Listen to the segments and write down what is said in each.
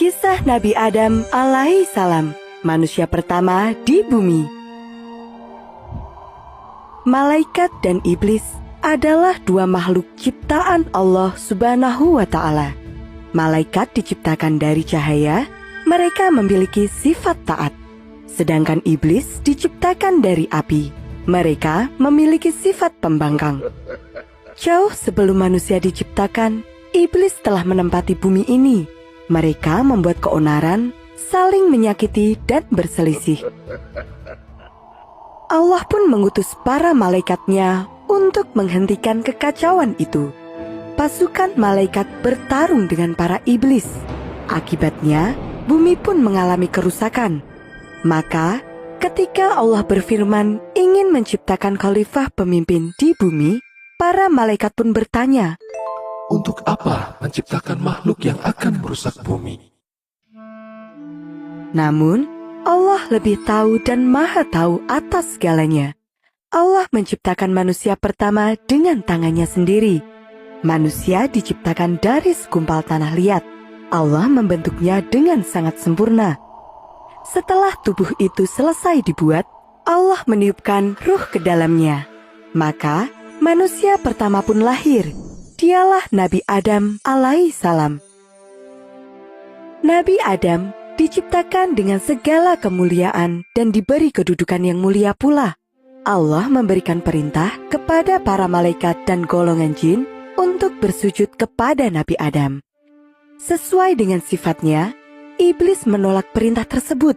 Kisah Nabi Adam alaihissalam, manusia pertama di bumi. Malaikat dan iblis adalah dua makhluk ciptaan Allah Subhanahu wa Ta'ala. Malaikat diciptakan dari cahaya, mereka memiliki sifat taat. Sedangkan iblis diciptakan dari api, mereka memiliki sifat pembangkang. Jauh sebelum manusia diciptakan, iblis telah menempati bumi ini. Mereka membuat keonaran, saling menyakiti dan berselisih. Allah pun mengutus para malaikatnya untuk menghentikan kekacauan itu. Pasukan malaikat bertarung dengan para iblis. Akibatnya, bumi pun mengalami kerusakan. Maka, ketika Allah berfirman ingin menciptakan khalifah pemimpin di bumi, para malaikat pun bertanya, "Untuk apa menciptakan makhluk yang akan merusak bumi?" Namun, Allah lebih tahu dan maha tahu atas segalanya. Allah menciptakan manusia pertama dengan tangannya sendiri. Manusia diciptakan dari segumpal tanah liat. Allah membentuknya dengan sangat sempurna. Setelah tubuh itu selesai dibuat, Allah meniupkan ruh ke dalamnya. Maka, manusia pertama pun lahir. Dialah Nabi Adam alaihissalam. Nabi Adam diciptakan dengan segala kemuliaan dan diberi kedudukan yang mulia pula. Allah memberikan perintah kepada para malaikat dan golongan jin untuk bersujud kepada Nabi Adam. Sesuai dengan sifatnya, iblis menolak perintah tersebut.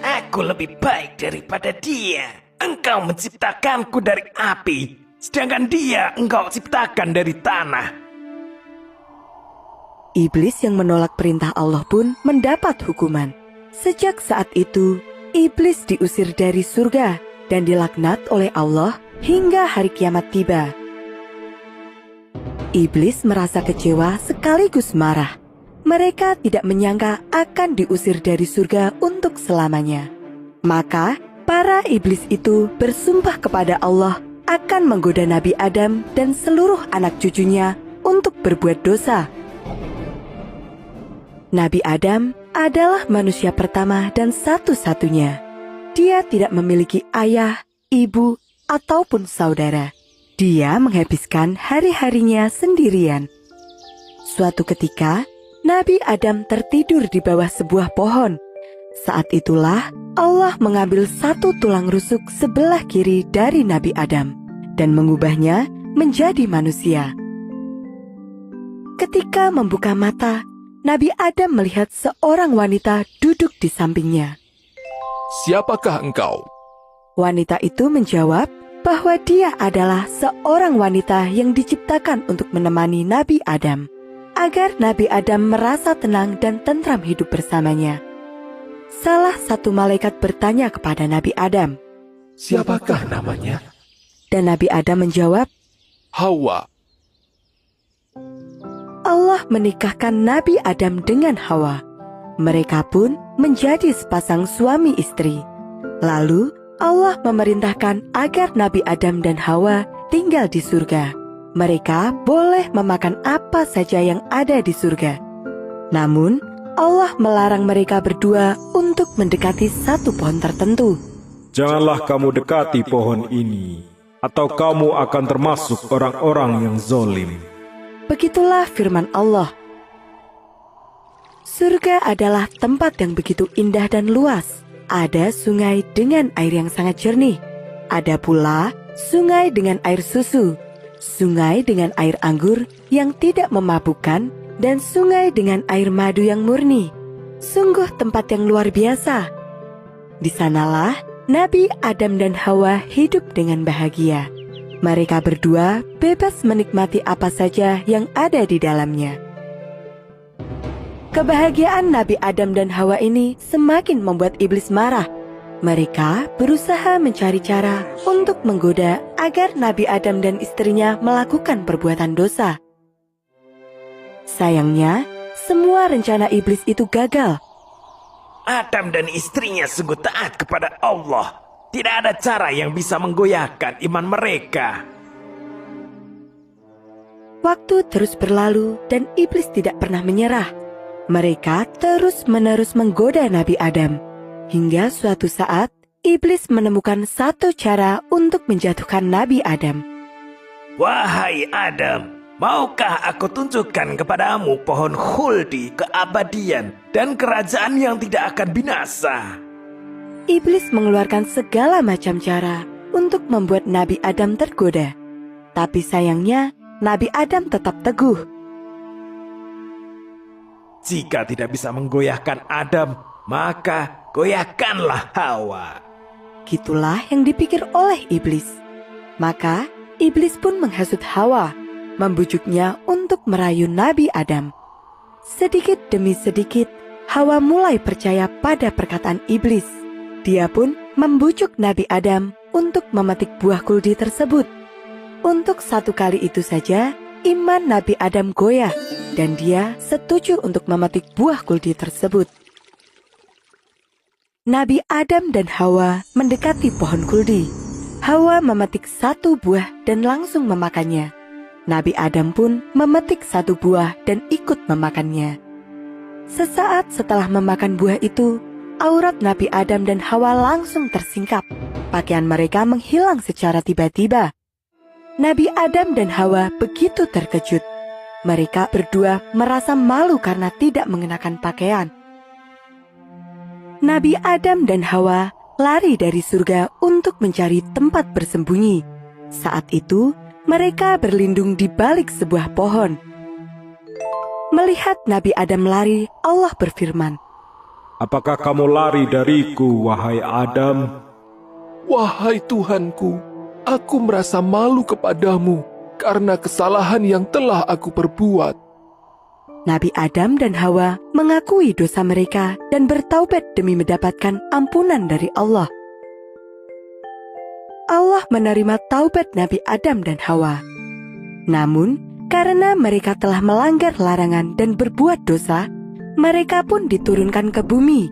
"Aku lebih baik daripada dia. Engkau menciptakanku dari api, sedangkan dia engkau ciptakan dari tanah." Iblis yang menolak perintah Allah pun mendapat hukuman. Sejak saat itu, iblis diusir dari surga dan dilaknat oleh Allah hingga hari kiamat tiba. Iblis merasa kecewa sekaligus marah. Mereka tidak menyangka akan diusir dari surga untuk selamanya. Maka, para iblis itu bersumpah kepada Allah akan menggoda Nabi Adam dan seluruh anak cucunya untuk berbuat dosa. Nabi Adam adalah manusia pertama dan satu-satunya. Dia tidak memiliki ayah, ibu, ataupun saudara. Dia menghabiskan hari-harinya sendirian. Suatu ketika, Nabi Adam tertidur di bawah sebuah pohon. Saat itulah Allah mengambil satu tulang rusuk sebelah kiri dari Nabi Adam dan mengubahnya menjadi manusia. Ketika membuka mata, Nabi Adam melihat seorang wanita duduk di sampingnya. "Siapakah engkau?" Wanita itu menjawab bahwa dia adalah seorang wanita yang diciptakan untuk menemani Nabi Adam, agar Nabi Adam merasa tenang dan tentram hidup bersamanya. Salah satu malaikat bertanya kepada Nabi Adam, "Siapakah namanya?" Dan Nabi Adam menjawab, "Hawa." Allah menikahkan Nabi Adam dengan Hawa. Mereka pun menjadi sepasang suami istri. Lalu Allah memerintahkan agar Nabi Adam dan Hawa tinggal di surga. Mereka boleh memakan apa saja yang ada di surga. Namun, Allah melarang mereka berdua untuk mendekati satu pohon tertentu. "Janganlah kamu dekati pohon ini, atau kamu akan termasuk orang-orang yang zalim." Begitulah firman Allah. Surga adalah tempat yang begitu indah dan luas. Ada sungai dengan air yang sangat jernih. Ada pula sungai dengan air susu, sungai dengan air anggur yang tidak memabukkan, dan sungai dengan air madu yang murni. Sungguh tempat yang luar biasa. Di sanalah Nabi Adam dan Hawa hidup dengan bahagia. Mereka berdua bebas menikmati apa saja yang ada di dalamnya. Kebahagiaan Nabi Adam dan Hawa ini semakin membuat iblis marah. Mereka berusaha mencari cara untuk menggoda agar Nabi Adam dan istrinya melakukan perbuatan dosa. Sayangnya, semua rencana iblis itu gagal. Adam dan istrinya sungguh taat kepada Allah. Tidak ada cara yang bisa menggoyahkan iman mereka. Waktu terus berlalu dan iblis tidak pernah menyerah. Mereka terus-menerus menggoda Nabi Adam. Hingga suatu saat, iblis menemukan satu cara untuk menjatuhkan Nabi Adam. Wahai Adam, maukah aku tunjukkan kepadamu pohon khuldi, keabadian, dan kerajaan yang tidak akan binasa? Iblis mengeluarkan segala macam cara untuk membuat Nabi Adam tergoda. Tapi sayangnya, Nabi Adam tetap teguh. Jika tidak bisa menggoyahkan Adam, maka goyahkanlah Hawa. Gitulah yang dipikir oleh iblis. Maka, iblis pun menghasut Hawa, membujuknya untuk merayu Nabi Adam. Sedikit demi sedikit, Hawa mulai percaya pada perkataan iblis. Dia pun membujuk Nabi Adam untuk memetik buah kuldi tersebut. Untuk satu kali itu saja, iman Nabi Adam goyah, dan dia setuju untuk memetik buah kuldi tersebut. Nabi Adam dan Hawa mendekati pohon kuldi. Hawa memetik satu buah dan langsung memakannya. Nabi Adam pun memetik satu buah dan ikut memakannya. Sesaat setelah memakan buah itu, aurat Nabi Adam dan Hawa langsung tersingkap. Pakaian mereka menghilang secara tiba-tiba. Nabi Adam dan Hawa begitu terkejut. Mereka berdua merasa malu karena tidak mengenakan pakaian. Nabi Adam dan Hawa lari dari surga untuk mencari tempat bersembunyi. Saat itu, mereka berlindung di balik sebuah pohon. Melihat Nabi Adam lari, Allah berfirman, Apakah kamu lari dariku, wahai Adam? Wahai Tuhanku, aku merasa malu kepadamu karena kesalahan yang telah aku perbuat. Nabi Adam dan Hawa mengakui dosa mereka dan bertaubat demi mendapatkan ampunan dari Allah. Allah menerima taubat Nabi Adam dan Hawa. Namun, karena mereka telah melanggar larangan dan berbuat dosa, mereka pun diturunkan ke bumi.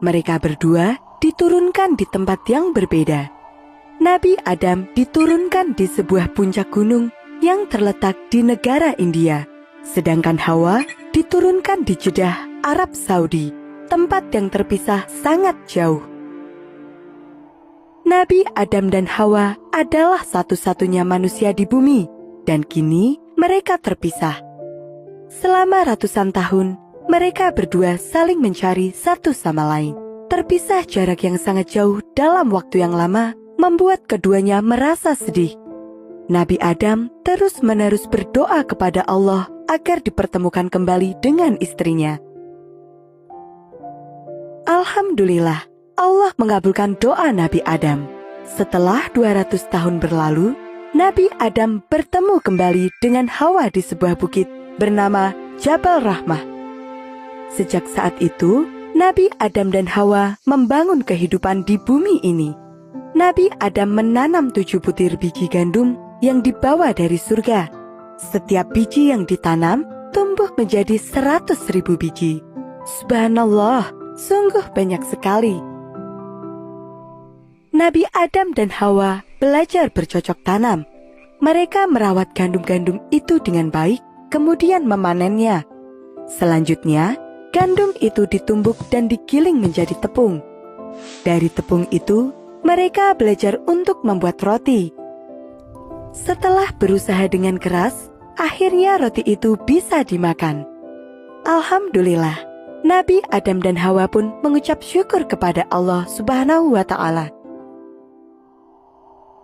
Mereka berdua diturunkan di tempat yang berbeda. Nabi Adam diturunkan di sebuah puncak gunung yang terletak di negara India. Sedangkan Hawa diturunkan di Jeddah, Arab Saudi, tempat yang terpisah sangat jauh. Nabi Adam dan Hawa adalah satu-satunya manusia di bumi, dan kini mereka terpisah. Selama ratusan tahun, mereka berdua saling mencari satu sama lain. Terpisah jarak yang sangat jauh dalam waktu yang lama, membuat keduanya merasa sedih. Nabi Adam terus-menerus berdoa kepada Allah agar dipertemukan kembali dengan istrinya. Alhamdulillah, Allah mengabulkan doa Nabi Adam. Setelah 200 tahun berlalu, Nabi Adam bertemu kembali dengan Hawa di sebuah bukit bernama Jabal Rahmah. Sejak saat itu, Nabi Adam dan Hawa membangun kehidupan di bumi ini. Nabi Adam menanam 7 butir biji gandum yang dibawa dari surga. Setiap biji yang ditanam tumbuh menjadi 100.000 biji. Subhanallah, sungguh banyak sekali. Nabi Adam dan Hawa belajar bercocok tanam. Mereka merawat gandum-gandum itu dengan baik, kemudian memanennya. Selanjutnya, gandum itu ditumbuk dan digiling menjadi tepung. Dari tepung itu, mereka belajar untuk membuat roti. Setelah berusaha dengan keras, akhirnya roti itu bisa dimakan. Alhamdulillah, Nabi Adam dan Hawa pun mengucap syukur kepada Allah Subhanahu wa Ta'ala.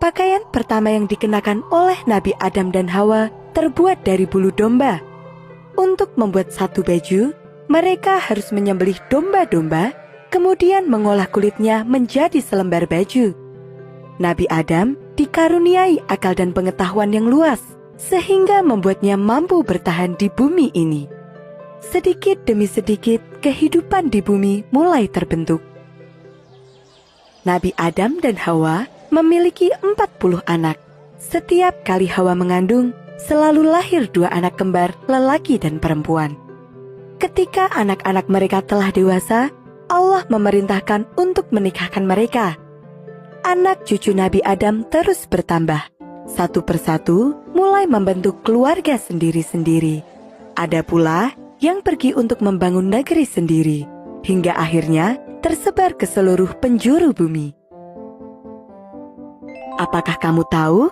Pakaian pertama yang dikenakan oleh Nabi Adam dan Hawa terbuat dari bulu domba. Untuk membuat satu baju, mereka harus menyembelih domba-domba, kemudian mengolah kulitnya menjadi selembar baju. Nabi Adam dikaruniai akal dan pengetahuan yang luas, sehingga membuatnya mampu bertahan di bumi ini. Sedikit demi sedikit, kehidupan di bumi mulai terbentuk. Nabi Adam dan Hawa memiliki 40 anak. Setiap kali Hawa mengandung, selalu lahir 2 anak kembar, lelaki dan perempuan. Ketika anak-anak mereka telah dewasa, Allah memerintahkan untuk menikahkan mereka. Anak cucu Nabi Adam terus bertambah. Satu persatu mulai membentuk keluarga sendiri-sendiri. Ada pula yang pergi untuk membangun negeri sendiri, hingga akhirnya tersebar ke seluruh penjuru bumi. Apakah kamu tahu?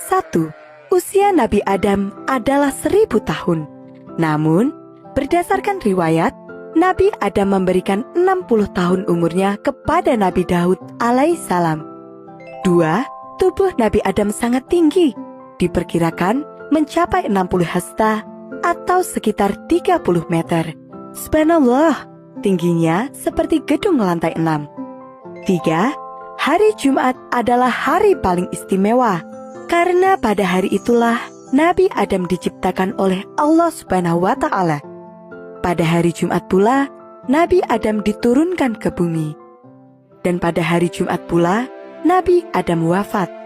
1. Usia Nabi Adam adalah 1000 tahun. Namun, berdasarkan riwayat, Nabi Adam memberikan 60 tahun umurnya kepada Nabi Daud alaihissalam. 2. Tubuh Nabi Adam sangat tinggi, diperkirakan mencapai 60 hasta atau sekitar 30 meter. Subhanallah, tingginya seperti gedung lantai 6. 3. Hari Jumat adalah hari paling istimewa, karena pada hari itulah Nabi Adam diciptakan oleh Allah Subhanahu wa Ta'ala. Pada hari Jumat pula, Nabi Adam diturunkan ke bumi. Dan pada hari Jumat pula, Nabi Adam wafat.